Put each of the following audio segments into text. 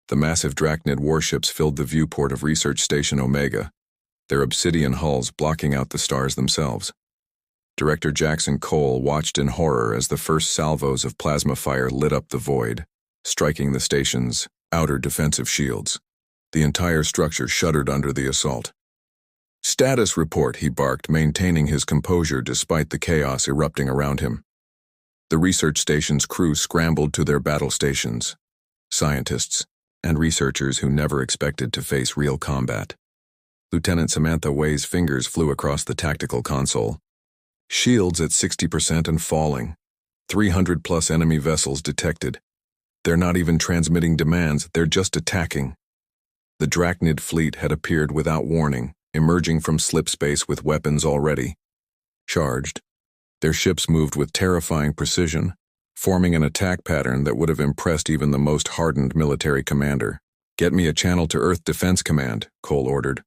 The massive Drachnid warships filled the viewport of Research Station Omega, their obsidian hulls blocking out the stars themselves. Director Jackson Cole watched in horror as the first salvos of plasma fire lit up the void, striking the station's outer defensive shields. The entire structure shuddered under the assault. "Status report," he barked, maintaining his composure despite the chaos erupting around him. The research station's crew scrambled to their battle stations. Scientists and researchers who never expected to face real combat. Lieutenant Samantha Way's fingers flew across the tactical console. Shields at 60% and falling. 300+ enemy vessels detected. They're not even transmitting demands, they're just attacking. The Drachnid fleet had appeared without warning, emerging from slip space with weapons already charged. Their ships moved with terrifying precision, forming an attack pattern that would have impressed even the most hardened military commander. "Get me a channel to Earth Defense Command," Cole ordered,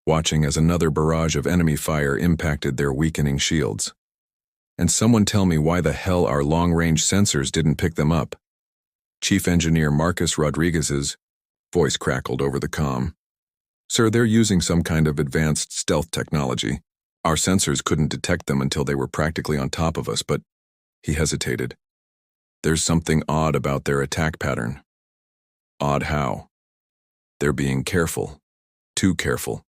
watching as another barrage of enemy fire impacted their weakening shields. "And someone tell me why the hell our long-range sensors didn't pick them up." Chief Engineer Marcus Rodriguez's voice crackled over the comm. "Sir, they're using some kind of advanced stealth technology. Our sensors couldn't detect them until they were practically on top of us, but..." He hesitated. "There's something odd about their attack pattern." "Odd how?" "They're being careful. Too careful.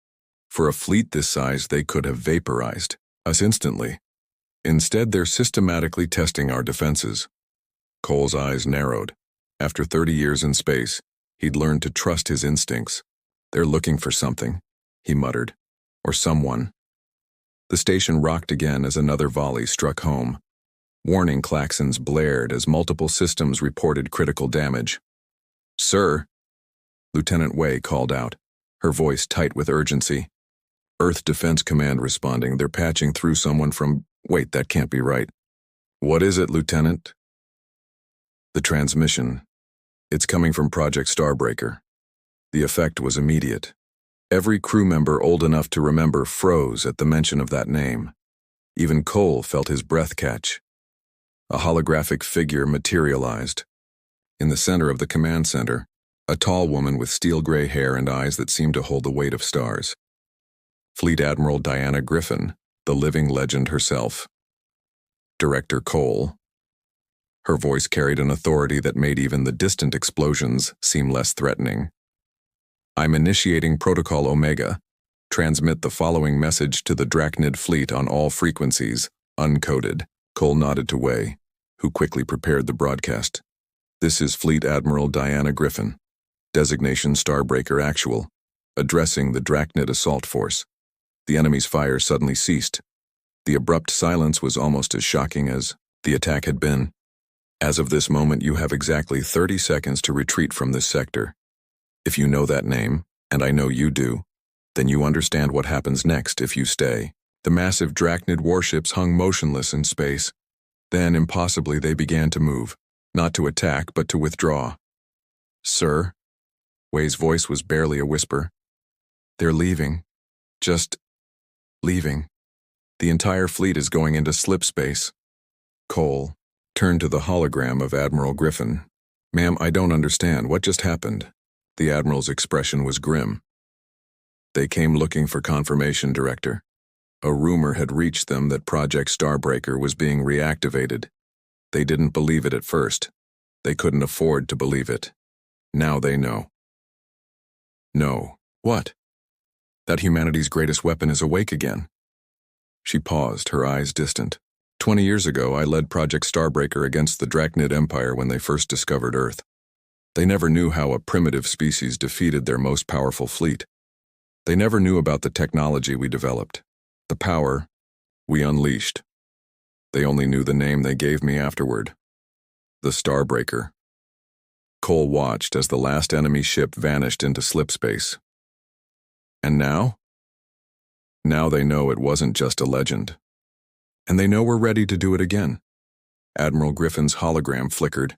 For a fleet this size, they could have vaporized us instantly. Instead, they're systematically testing our defenses." Cole's eyes narrowed. After 30 years in space, he'd learned to trust his instincts. "They're looking for something," he muttered. "Or someone." The station rocked again as another volley struck home. Warning klaxons blared as multiple systems reported critical damage. "Sir," Lieutenant Way called out, her voice tight with urgency. "Earth Defense Command responding. They're patching through someone from..." "Wait, that can't be right." "What is it, Lieutenant?" "The transmission. It's coming from Project Starbreaker." The effect was immediate. Every crew member old enough to remember froze at the mention of that name. Even Cole felt his breath catch. A holographic figure materialized. In the center of the command center, a tall woman with steel-gray hair and eyes that seemed to hold the weight of stars. Fleet Admiral Diana Griffin, the living legend herself. "Director Cole." Her voice carried an authority that made even the distant explosions seem less threatening. "I'm initiating Protocol Omega. Transmit the following message to the Drachnid fleet on all frequencies, uncoded." Cole nodded to Way, who quickly prepared the broadcast. "This is Fleet Admiral Diana Griffin. Designation Starbreaker Actual. Addressing the Drachnid assault force." The enemy's fire suddenly ceased. The abrupt silence was almost as shocking as the attack had been. "As of this moment, you have exactly 30 seconds to retreat from this sector. If you know that name, and I know you do, then you understand what happens next if you stay." The massive Drachnid warships hung motionless in space. Then, impossibly, they began to move, not to attack, but to withdraw. "Sir?" Way's voice was barely a whisper. "They're leaving. Just leaving. The entire fleet is going into slip space." Cole turned to the hologram of Admiral Griffin. "Ma'am, I don't understand. What just happened?" The Admiral's expression was grim. "They came looking for confirmation, Director. A rumor had reached them that Project Starbreaker was being reactivated. They didn't believe it at first. They couldn't afford to believe it. Now they know." "No. What?" "That humanity's greatest weapon is awake again." She paused, her eyes distant. 20 years ago, I led Project Starbreaker against the Drachnid Empire when they first discovered Earth. They never knew how a primitive species defeated their most powerful fleet. They never knew about the technology we developed, the power we unleashed. They only knew the name they gave me afterward. The Starbreaker. Cole watched as the last enemy ship vanished into slip space. And now? Now they know it wasn't just a legend. And they know we're ready to do it again. Admiral Griffin's hologram flickered.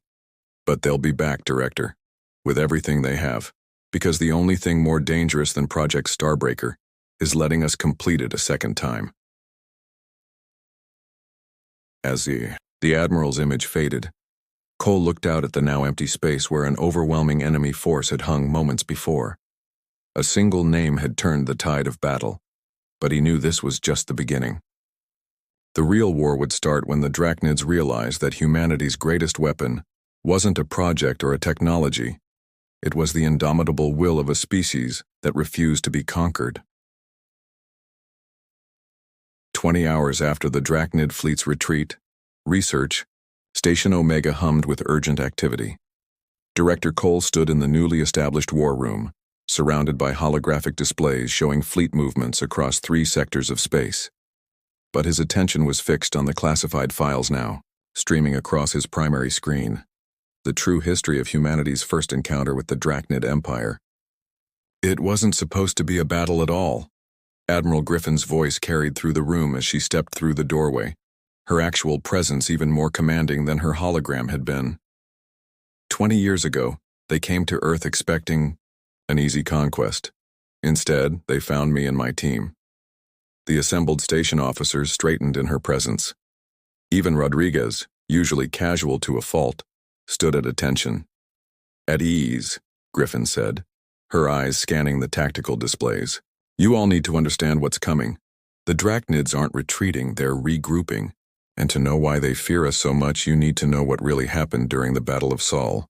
"But they'll be back, Director, with everything they have, because the only thing more dangerous than Project Starbreaker is letting us complete it a second time." As the Admiral's image faded, Cole looked out at the now empty space where an overwhelming enemy force had hung moments before. A single name had turned the tide of battle, but he knew this was just the beginning. The real war would start when the Drachnids realized that humanity's greatest weapon wasn't a project or a technology. It was the indomitable will of a species that refused to be conquered. 20 hours after the Drachnid fleet's retreat, research, Station Omega hummed with urgent activity. Director Cole stood in the newly established war room, surrounded by holographic displays showing fleet movements across 3 sectors of space. But his attention was fixed on the classified files now, streaming across his primary screen. The true history of humanity's first encounter with the Drachnid Empire. It wasn't supposed to be a battle at all. Admiral Griffin's voice carried through the room as she stepped through the doorway, her actual presence even more commanding than her hologram had been. 20 years ago, they came to Earth expecting an easy conquest. Instead, they found me and my team. The assembled station officers straightened in her presence. Even Rodriguez, usually casual to a fault, stood at attention. At ease, Griffin said, her eyes scanning the tactical displays. You all need to understand what's coming. The Drachnids aren't retreating, they're regrouping. And to know why they fear us so much, you need to know what really happened during the Battle of Sol.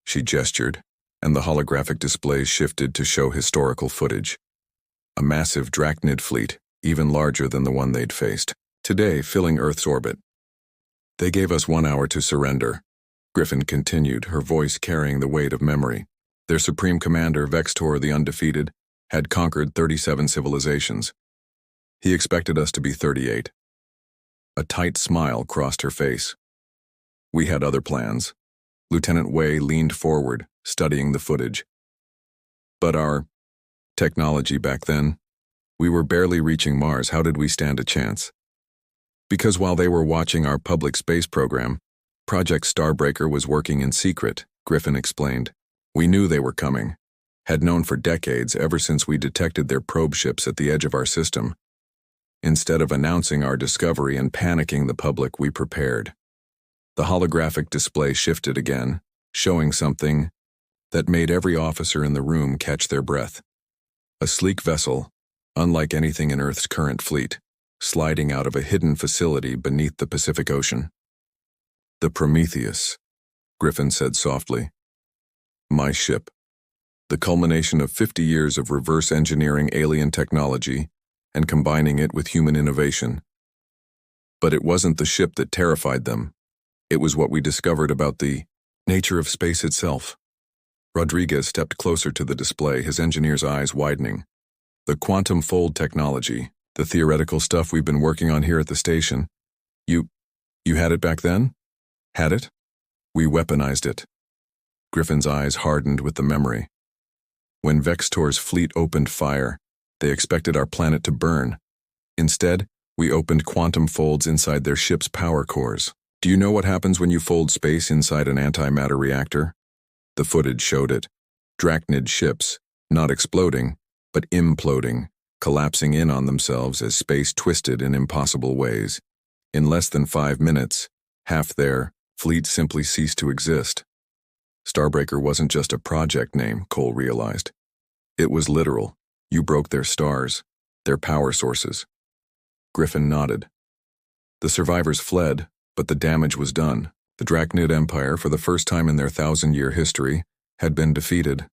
She gestured, and the holographic displays shifted to show historical footage. A massive Drachnid fleet, even larger than the one they'd faced, today filling Earth's orbit. They gave us 1 hour to surrender. Griffin continued, her voice carrying the weight of memory. Their supreme commander, Vextor the Undefeated, had conquered 37 civilizations. He expected us to be 38. A tight smile crossed her face. We had other plans. Lieutenant Wei leaned forward, studying the footage. But our technology back then, we were barely reaching Mars. How did we stand a chance? Because while they were watching our public space program, Project Starbreaker was working in secret, Griffin explained. We knew they were coming, had known for decades, ever since we detected their probe ships at the edge of our system. Instead of announcing our discovery and panicking the public, we prepared. The holographic display shifted again, showing something that made every officer in the room catch their breath. A sleek vessel, unlike anything in Earth's current fleet, sliding out of a hidden facility beneath the Pacific Ocean. The Prometheus, Griffin said softly. My ship. The culmination of 50 years of reverse engineering alien technology and combining it with human innovation. But it wasn't the ship that terrified them. It was what we discovered about the nature of space itself. Rodriguez stepped closer to the display, his engineer's eyes widening. The quantum fold technology, the theoretical stuff we've been working on here at the station. You had it back then? Had it? We weaponized it. Griffin's eyes hardened with the memory. When Vextor's fleet opened fire, they expected our planet to burn. Instead, we opened quantum folds inside their ship's power cores. Do you know what happens when you fold space inside an antimatter reactor? The footage showed it. Drachnid ships, not exploding, but imploding, collapsing in on themselves as space twisted in impossible ways. In less than 5 minutes, half their fleet simply ceased to exist. Starbreaker wasn't just a project name, Cole realized. It was literal. You broke their stars, their power sources. Griffin nodded. The survivors fled, but the damage was done. The Drachnid Empire, for the first time in their 1,000-year history, had been defeated.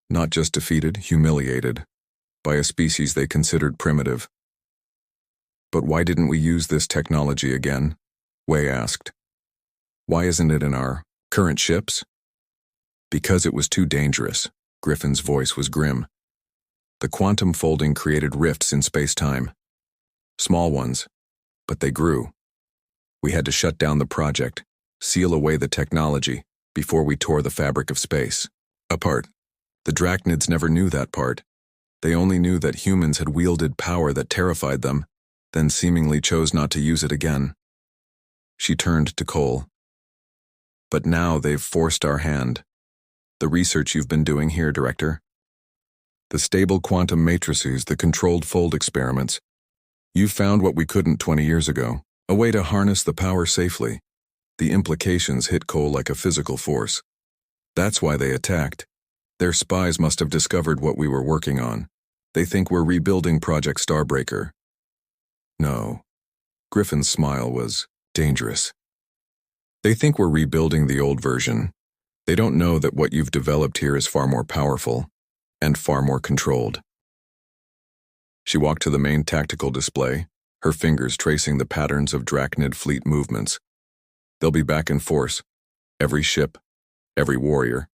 Not just defeated, humiliated, by a species they considered primitive. But why didn't we use this technology again? Wei asked. Why isn't it in our current ships? Because it was too dangerous. Griffin's voice was grim. The quantum folding created rifts in space-time. Small ones, but they grew. We had to shut down the project, seal away the technology, before we tore the fabric of space apart. The Drachnids never knew that part. They only knew that humans had wielded power that terrified them, then seemingly chose not to use it again. She turned to Cole. But now they've forced our hand. The research you've been doing here, Director. The stable quantum matrices, the controlled fold experiments. You found what we couldn't 20 years ago, a way to harness the power safely. The implications hit Cole like a physical force. That's why they attacked. Their spies must have discovered what we were working on. They think we're rebuilding Project Starbreaker. No. Griffin's smile was dangerous. They think we're rebuilding the old version. They don't know that what you've developed here is far more powerful and far more controlled. She walked to the main tactical display, her fingers tracing the patterns of Drachnid fleet movements. They'll be back in force. Every ship, every warrior.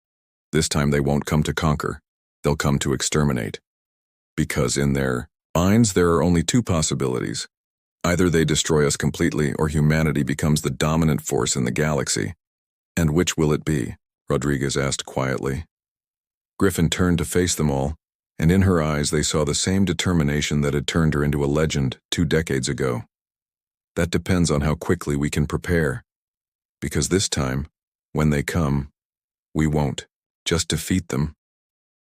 This time they won't come to conquer. They'll come to exterminate. Because in their minds there are only two possibilities. Either they destroy us completely or humanity becomes the dominant force in the galaxy. And which will it be? Rodriguez asked quietly. Griffin turned to face them all, and in her eyes they saw the same determination that had turned her into a legend 2 decades ago. That depends on how quickly we can prepare. Because this time, when they come, we won't just defeat them.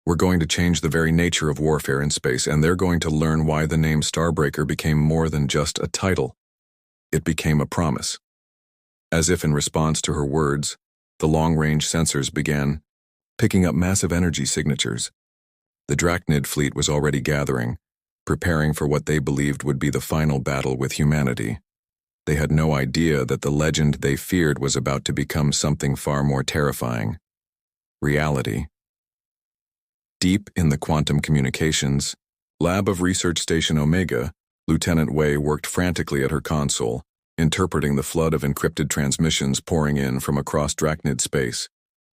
We're going to change the very nature of warfare in space, and they're going to learn why the name Starbreaker became more than just a title. It became a promise. As if in response to her words, the long-range sensors began picking up massive energy signatures. The Drachnid fleet was already gathering, preparing for what they believed would be the final battle with humanity. They had no idea that the legend they feared was about to become something far more terrifying. Reality. Deep in the quantum communications lab of Research Station Omega, Lieutenant Wei worked frantically at her console, interpreting the flood of encrypted transmissions pouring in from across Drachnid space.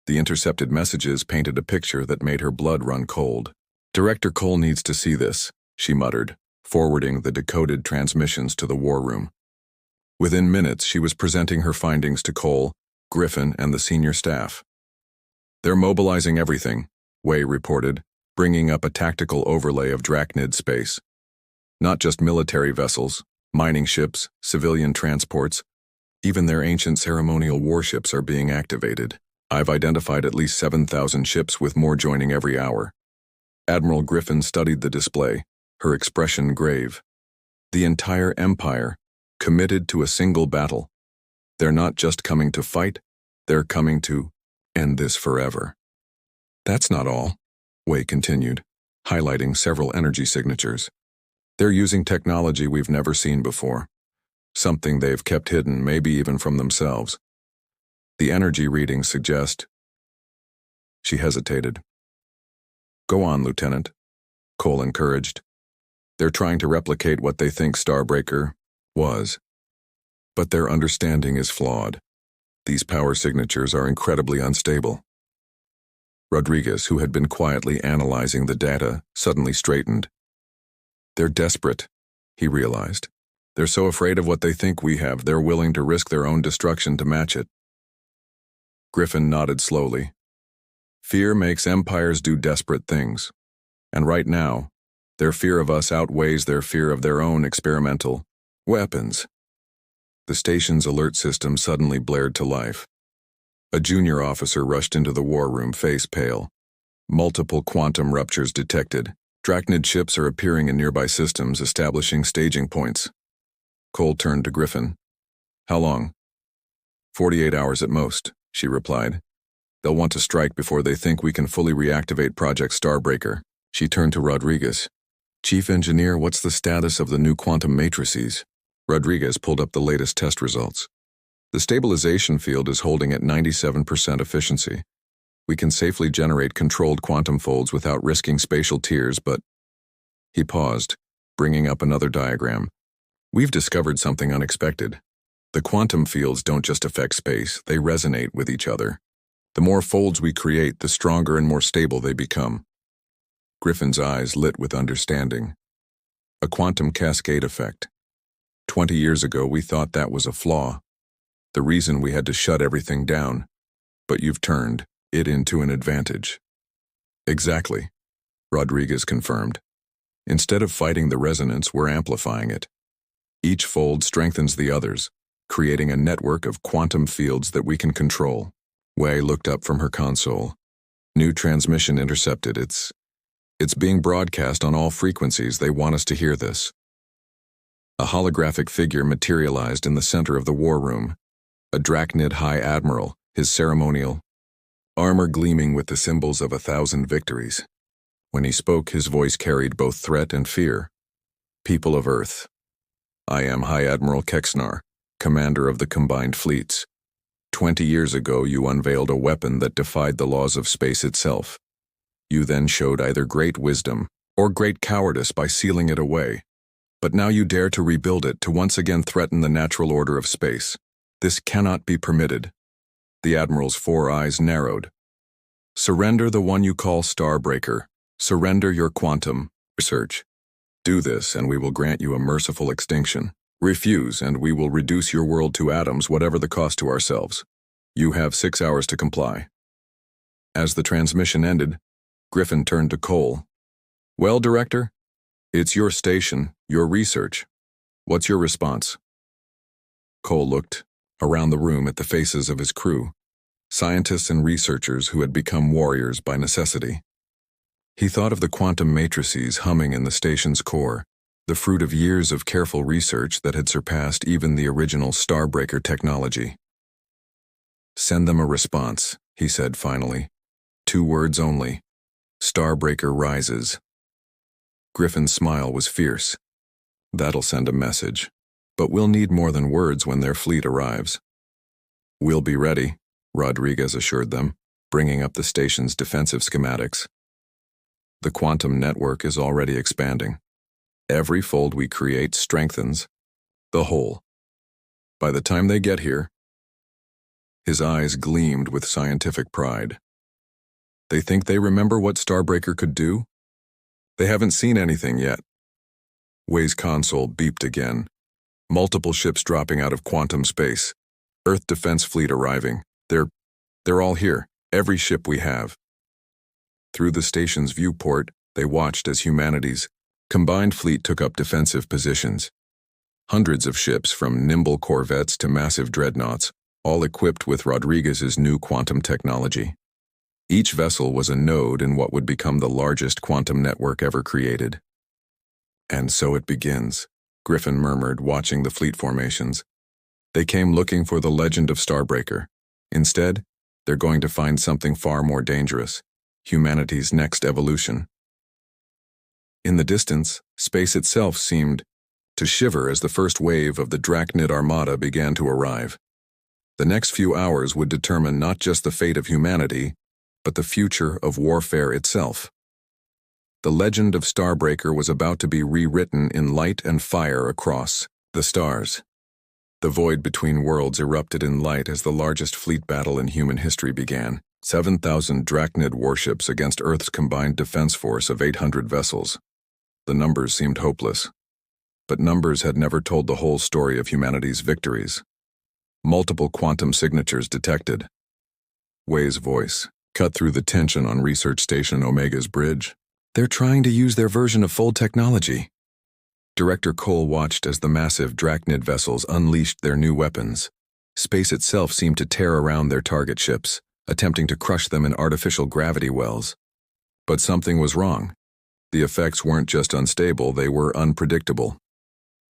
The intercepted messages painted a picture that made her blood run cold. Director Cole needs to see this, she muttered, forwarding the decoded transmissions to the war room. Within minutes, she was presenting her findings to Cole, Griffin, and the senior staff. They're mobilizing everything, Wei reported, bringing up a tactical overlay of Drachnid space. Not just military vessels, mining ships, civilian transports, even their ancient ceremonial warships are being activated. I've identified at least 7,000 ships with more joining every hour. Admiral Griffin studied the display, her expression grave. The entire empire, committed to a single battle. They're not just coming to fight, they're coming to end this forever. That's not all, Wei continued, highlighting several energy signatures. They're using technology we've never seen before. Something they've kept hidden, maybe even from themselves. The energy readings suggest. She hesitated. Go on, Lieutenant, Cole encouraged. They're trying to replicate what they think Starbreaker was. But their understanding is flawed. These power signatures are incredibly unstable. Rodriguez, who had been quietly analyzing the data, suddenly straightened. They're desperate, he realized. They're so afraid of what they think we have, they're willing to risk their own destruction to match it. Griffin nodded slowly. Fear makes empires do desperate things. And right now, their fear of us outweighs their fear of their own experimental weapons. The station's alert system suddenly blared to life. A junior officer rushed into the war room, face pale. Multiple quantum ruptures detected. Drachnid ships are appearing in nearby systems, establishing staging points. Cole turned to Griffin. How long? 48 hours at most, she replied. They'll want to strike before they think we can fully reactivate Project Starbreaker. She turned to Rodriguez. Chief Engineer, what's the status of the new quantum matrices? Rodriguez pulled up the latest test results. The stabilization field is holding at 97% efficiency. We can safely generate controlled quantum folds without risking spatial tears, but... He paused, bringing up another diagram. We've discovered something unexpected. The quantum fields don't just affect space, they resonate with each other. The more folds we create, the stronger and more stable they become. Griffin's eyes lit with understanding. A quantum cascade effect. 20 years ago, we thought that was a flaw. The reason we had to shut everything down. But you've turned it into an advantage. Exactly, Rodriguez confirmed. Instead of fighting the resonance, we're amplifying it. Each fold strengthens the others, creating a network of quantum fields that we can control. Wei looked up from her console. New transmission intercepted. It's being broadcast on all frequencies. They want us to hear this. A holographic figure materialized in the center of the war room. a Drachnid High Admiral, his ceremonial armor gleaming with the symbols of 1,000 victories. When he spoke, his voice carried both threat and fear. People of Earth, I am High Admiral Kexnar, commander of the combined fleets. 20 years ago, you unveiled a weapon that defied the laws of space itself. You then showed either great wisdom or great cowardice by sealing it away. But now you dare to rebuild it to once again threaten the natural order of space. This cannot be permitted. The Admiral's 4 eyes narrowed. Surrender the one you call Starbreaker. Surrender your quantum research. Do this, and we will grant you a merciful extinction. Refuse, and we will reduce your world to atoms, whatever the cost to ourselves. You have 6 hours to comply. As the transmission ended, Griffin turned to Cole. Well, Director? It's your station, your research. What's your response? Cole looked around the room at the faces of his crew, scientists and researchers who had become warriors by necessity. He thought of the quantum matrices humming in the station's core, the fruit of years of careful research that had surpassed even the original Starbreaker technology. Send them a response, he said finally. 2 words only. Starbreaker rises. Griffin's smile was fierce. That'll send a message. But we'll need more than words when their fleet arrives. We'll be ready, Rodriguez assured them, bringing up the station's defensive schematics. The quantum network is already expanding. Every fold we create strengthens the whole. By the time they get here, his eyes gleamed with scientific pride. They think they remember what Starbreaker could do? They haven't seen anything yet. Wei's console beeped again. Multiple ships dropping out of quantum space. Earth Defense Fleet arriving. They're all here. Every ship we have. Through the station's viewport, they watched as humanity's combined fleet took up defensive positions. Hundreds of ships, from nimble corvettes to massive dreadnoughts, all equipped with Rodriguez's new quantum technology. Each vessel was a node in what would become the largest quantum network ever created. And so it begins, Griffin murmured, watching the fleet formations. They came looking for the legend of Starbreaker. Instead, they're going to find something far more dangerous, humanity's next evolution. In the distance, space itself seemed to shiver as the first wave of the Drachnid Armada began to arrive. The next few hours would determine not just the fate of humanity, but the future of warfare itself. The legend of Starbreaker was about to be rewritten in light and fire across the stars. The void between worlds erupted in light as the largest fleet battle in human history began. 7,000 Drachnid warships against Earth's combined defense force of 800 vessels. The numbers seemed hopeless. But numbers had never told the whole story of humanity's victories. Multiple quantum signatures detected. Wei's voice cut through the tension on Research Station Omega's bridge. They're trying to use their version of fold technology. Director Cole watched as the massive Drachnid vessels unleashed their new weapons. Space itself seemed to tear around their target ships, attempting to crush them in artificial gravity wells. But something was wrong. The effects weren't just unstable, they were unpredictable.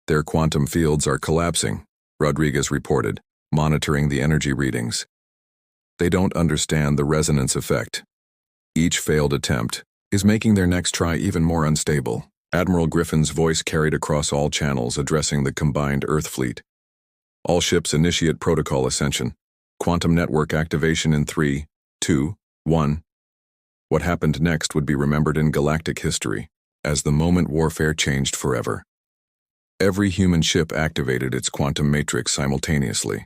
Their quantum fields are collapsing, Rodriguez reported, monitoring the energy readings. They don't understand the resonance effect. Each failed attempt is making their next try even more unstable. Admiral Griffin's voice carried across all channels, addressing the combined Earth fleet. All ships initiate protocol ascension. Quantum network activation in 3, 2, 1. What happened next would be remembered in galactic history as the moment warfare changed forever. Every human ship activated its quantum matrix simultaneously.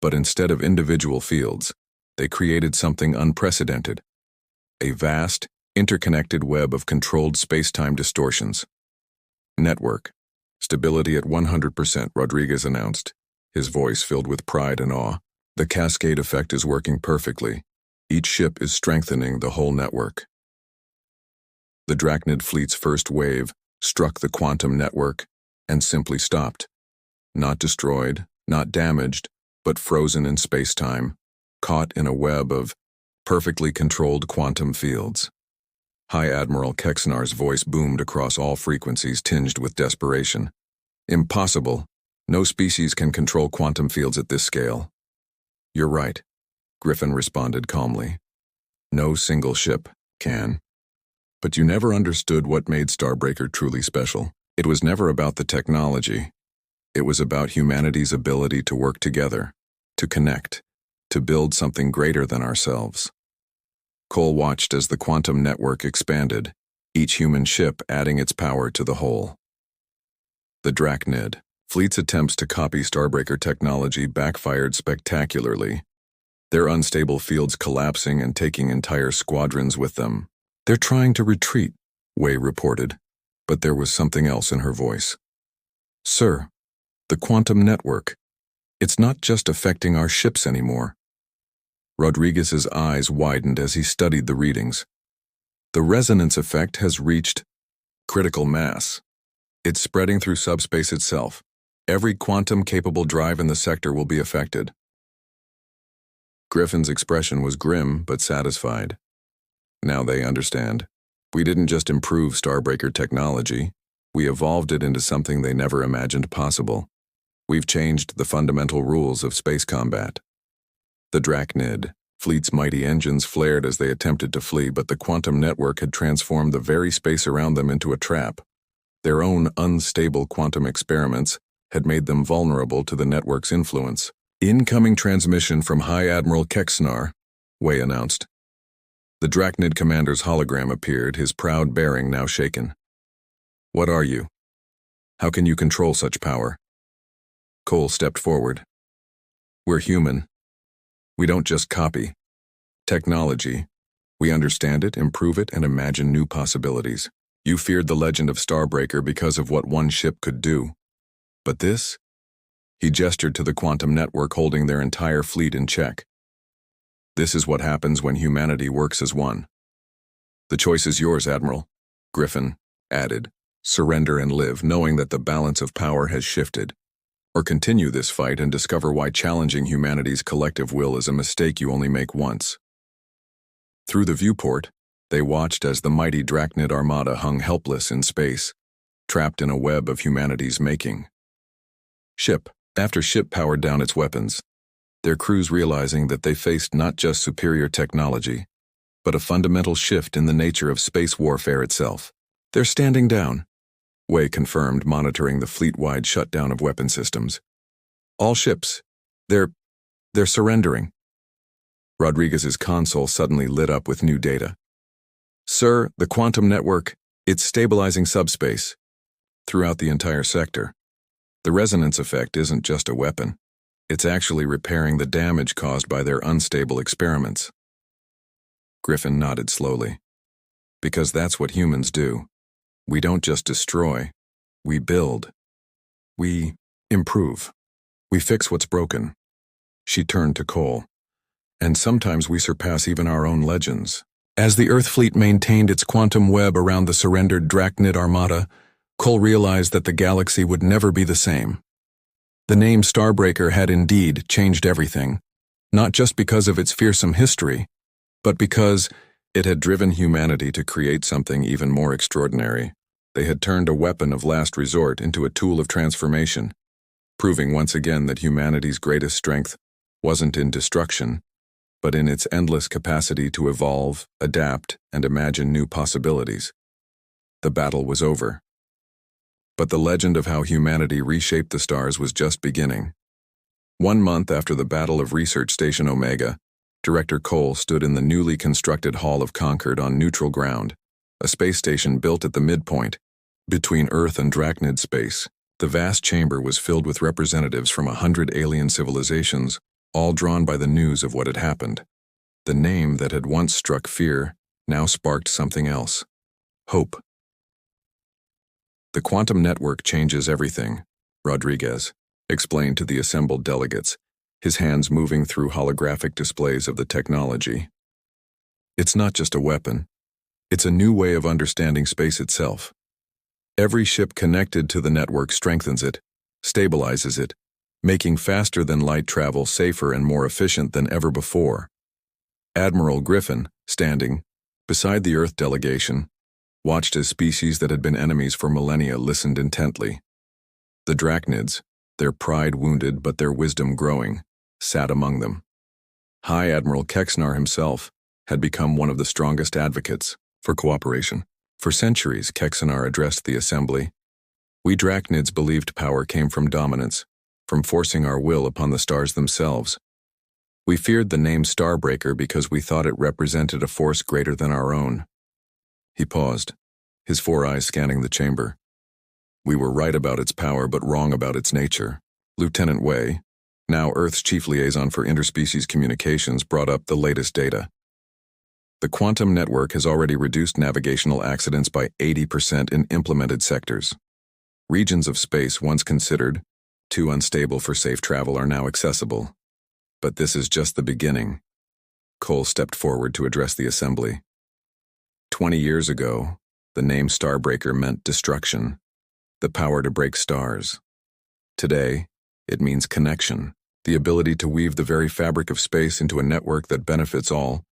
But instead of individual fields, they created something unprecedented. A vast, interconnected web of controlled space-time distortions. Network. Stability at 100%, Rodriguez announced, his voice filled with pride and awe. The cascade effect is working perfectly. Each ship is strengthening the whole network. The Drachnid fleet's first wave struck the quantum network and simply stopped. Not destroyed, not damaged, but frozen in space-time, caught in a web of perfectly controlled quantum fields. High Admiral Kexnar's voice boomed across all frequencies tinged with desperation. Impossible. No species can control quantum fields at this scale. You're right, Griffin responded calmly. No single ship can. But you never understood what made Starbreaker truly special. It was never about the technology. It was about humanity's ability to work together, to connect, to build something greater than ourselves. Cole watched as the quantum network expanded, each human ship adding its power to the whole. The Drachnid, fleet's attempts to copy Starbreaker technology backfired spectacularly, their unstable fields collapsing and taking entire squadrons with them. They're trying to retreat, Wei reported, but there was something else in her voice. Sir, the quantum network, it's not just affecting our ships anymore. Rodriguez's eyes widened as he studied the readings. The resonance effect has reached critical mass. It's spreading through subspace itself. Every quantum-capable drive in the sector will be affected. Griffin's expression was grim but satisfied. Now they understand. We didn't just improve Starbreaker technology, we evolved it into something they never imagined possible. We've changed the fundamental rules of space combat. The Drachnid, fleet's mighty engines flared as they attempted to flee, but the quantum network had transformed the very space around them into a trap. Their own unstable quantum experiments had made them vulnerable to the network's influence. Incoming transmission from High Admiral Kexnar, Wei announced. The Drachnid commander's hologram appeared, his proud bearing now shaken. What are you? How can you control such power? Cole stepped forward. We're human. We don't just copy technology. We understand it, improve it, and imagine new possibilities. You feared the legend of Starbreaker because of what one ship could do. But this? He gestured to the quantum network holding their entire fleet in check. This is what happens when humanity works as one. The choice is yours, Admiral, Griffin added. Surrender and live, knowing that the balance of power has shifted. Or continue this fight and discover why challenging humanity's collective will is a mistake you only make once. Through the viewport, they watched as the mighty Drachnid armada hung helpless in space, trapped in a web of humanity's making. Ship after ship powered down its weapons, their crews realizing that they faced not just superior technology, but a fundamental shift in the nature of space warfare itself. They're standing down, Wei confirmed, monitoring the fleet-wide shutdown of weapon systems. All ships, they're surrendering. Rodriguez's console suddenly lit up with new data. Sir, the quantum network, it's stabilizing subspace throughout the entire sector. The resonance effect isn't just a weapon. It's actually repairing the damage caused by their unstable experiments. Griffin nodded slowly. Because that's what humans do. We don't just destroy. We build. We improve. We fix what's broken. She turned to Cole. And sometimes we surpass even our own legends. As the Earth fleet maintained its quantum web around the surrendered Drachnid armada, Cole realized that the galaxy would never be the same. The name Starbreaker had indeed changed everything, not just because of its fearsome history, but because it had driven humanity to create something even more extraordinary. They had turned a weapon of last resort into a tool of transformation, proving once again that humanity's greatest strength wasn't in destruction, but in its endless capacity to evolve, adapt, and imagine new possibilities. The battle was over. But the legend of how humanity reshaped the stars was just beginning. 1 month after the Battle of Research Station Omega, Director Cole stood in the newly constructed Hall of Concord on neutral ground, a space station built at the midpoint, between Earth and Drachnid space. The vast chamber was filled with representatives from 100 alien civilizations, all drawn by the news of what had happened. The name that had once struck fear now sparked something else. Hope. The quantum network changes everything, Rodriguez explained to the assembled delegates, his hands moving through holographic displays of the technology. It's not just a weapon. It's a new way of understanding space itself. Every ship connected to the network strengthens it, stabilizes it, making faster-than-light travel safer and more efficient than ever before. Admiral Griffin, standing beside the Earth delegation, watched as species that had been enemies for millennia listened intently. The Drachnids, their pride wounded but their wisdom growing, sat among them. High Admiral Kexnar himself had become one of the strongest advocates for cooperation. For centuries, Kexnar addressed the assembly. We Drachnids believed power came from dominance, from forcing our will upon the stars themselves. We feared the name Starbreaker because we thought it represented a force greater than our own. He paused, his 4 eyes scanning the chamber. We were right about its power but wrong about its nature. Lieutenant Wei, now Earth's chief liaison for interspecies communications, brought up the latest data. The quantum network has already reduced navigational accidents by 80% in implemented sectors. Regions of space once considered too unstable for safe travel are now accessible. But this is just the beginning. Cole stepped forward to address the assembly. 20 years ago, the name Starbreaker meant destruction, the power to break stars. Today, it means connection, the ability to weave the very fabric of space into a network that benefits all,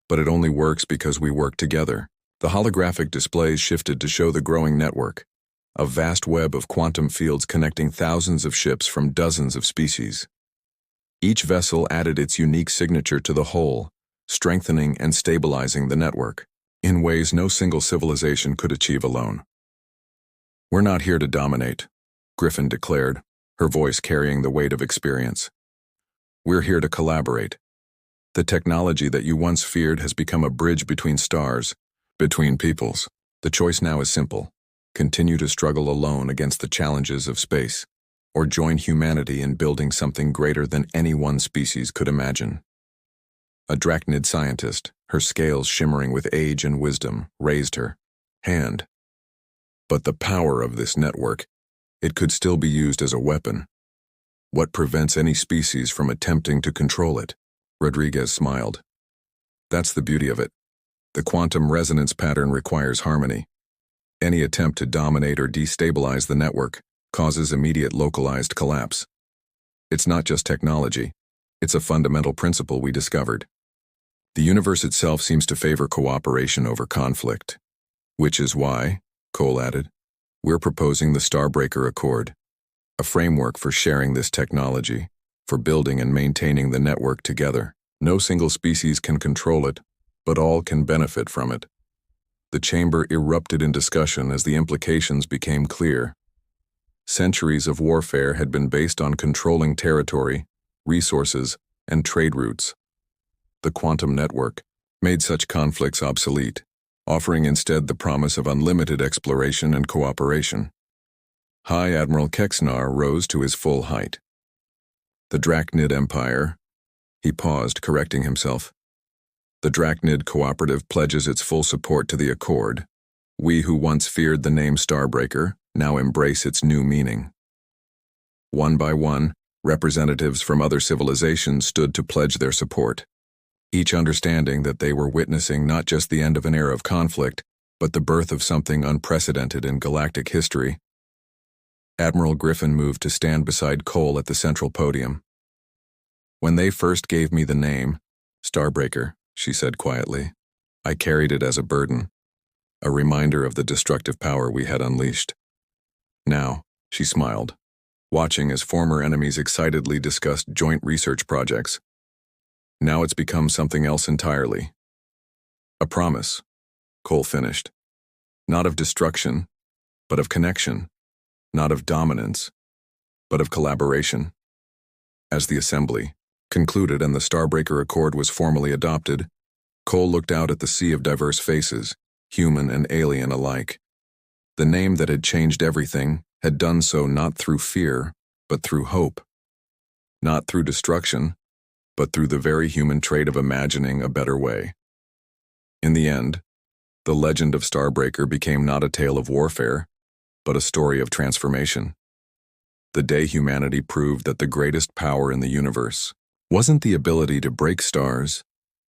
but it only works because we work together. The holographic displays shifted to show the growing network, a vast web of quantum fields connecting thousands of ships from dozens of species. Each vessel added its unique signature to the whole, strengthening and stabilizing the network in ways no single civilization could achieve alone. We're not here to dominate, Griffin declared, her voice carrying the weight of experience. We're here to collaborate. The technology that you once feared has become a bridge between stars, between peoples. The choice now is simple. Continue to struggle alone against the challenges of space, or join humanity in building something greater than any one species could imagine. A Drachnid scientist, her scales shimmering with age and wisdom, raised her hand. But the power of this network, it could still be used as a weapon. What prevents any species from attempting to control it? Rodriguez smiled. That's the beauty of it. The quantum resonance pattern requires harmony. Any attempt to dominate or destabilize the network causes immediate localized collapse. It's not just technology, it's a fundamental principle we discovered. The universe itself seems to favor cooperation over conflict, which is why, Cole added, we're proposing the Starbreaker Accord, a framework for sharing this technology, for building and maintaining the network together. No single species can control it, but all can benefit from it. The chamber erupted in discussion as the implications became clear. Centuries of warfare had been based on controlling territory, resources, and trade routes. The quantum network made such conflicts obsolete, offering instead the promise of unlimited exploration and cooperation. High Admiral Kexnar rose to his full height. The Drachnid Empire, he paused, correcting himself. The Drachnid Cooperative pledges its full support to the Accord. We who once feared the name Starbreaker now embrace its new meaning. One by one, representatives from other civilizations stood to pledge their support, each understanding that they were witnessing not just the end of an era of conflict, but the birth of something unprecedented in galactic history. Admiral Griffin moved to stand beside Cole at the central podium. When they first gave me the name, Starbreaker, she said quietly, I carried it as a burden, a reminder of the destructive power we had unleashed. Now, she smiled, watching as former enemies excitedly discussed joint research projects. Now it's become something else entirely. A promise, Cole finished. Not of destruction, but of connection. Not of dominance, but of collaboration. As the assembly concluded and the Starbreaker Accord was formally adopted, Cole looked out at the sea of diverse faces, human and alien alike. The name that had changed everything had done so not through fear, but through hope. Not through destruction, but through the very human trait of imagining a better way. In the end, the legend of Starbreaker became not a tale of warfare, but a story of transformation. The day humanity proved that the greatest power in the universe wasn't the ability to break stars,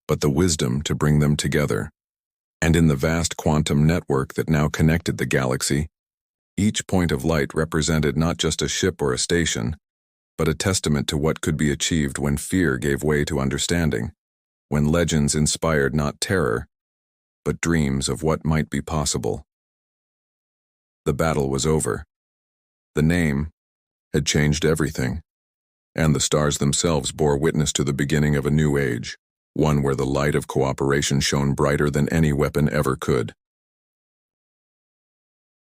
but the wisdom to bring them together. And in the vast quantum network that now connected the galaxy, each point of light represented not just a ship or a station, but a testament to what could be achieved when fear gave way to understanding, when legends inspired not terror, but dreams of what might be possible. The battle was over. The name had changed everything, and the stars themselves bore witness to the beginning of a new age, one where the light of cooperation shone brighter than any weapon ever could.